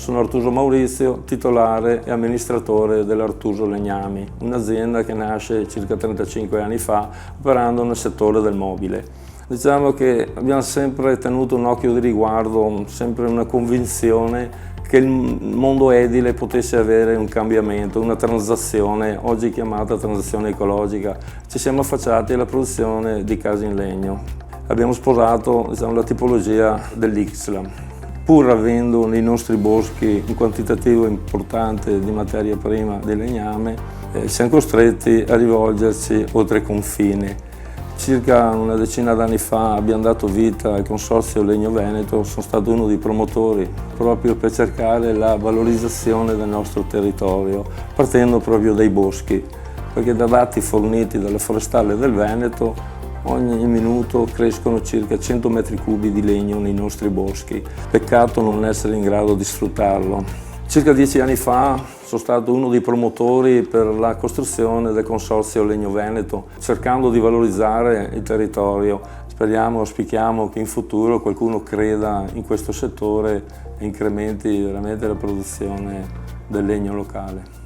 Sono Artuso Maurizio, titolare e amministratore dell'Artuso Legnami, un'azienda che nasce circa 35 anni fa operando nel settore del mobile. Diciamo che abbiamo sempre tenuto un occhio di riguardo, sempre una convinzione che il mondo edile potesse avere un cambiamento, una transazione, oggi chiamata transazione ecologica. Ci siamo affacciati alla produzione di case in legno. Abbiamo sposato, diciamo, la tipologia dell'Ixlam. Pur avendo nei nostri boschi un quantitativo importante di materia prima di legname, siamo costretti a rivolgerci oltre confine. Circa una decina d'anni fa abbiamo dato vita al Consorzio Legno Veneto, sono stato uno dei promotori proprio per cercare la valorizzazione del nostro territorio, partendo proprio dai boschi, perché da dati forniti dalle forestale del Veneto ogni minuto crescono circa 100 metri cubi di legno nei nostri boschi. Peccato non essere in grado di sfruttarlo. Circa 10 anni fa sono stato uno dei promotori per la costruzione del Consorzio Legno Veneto, cercando di valorizzare il territorio. Speriamo, auspichiamo che in futuro qualcuno creda in questo settore e incrementi veramente la produzione del legno locale.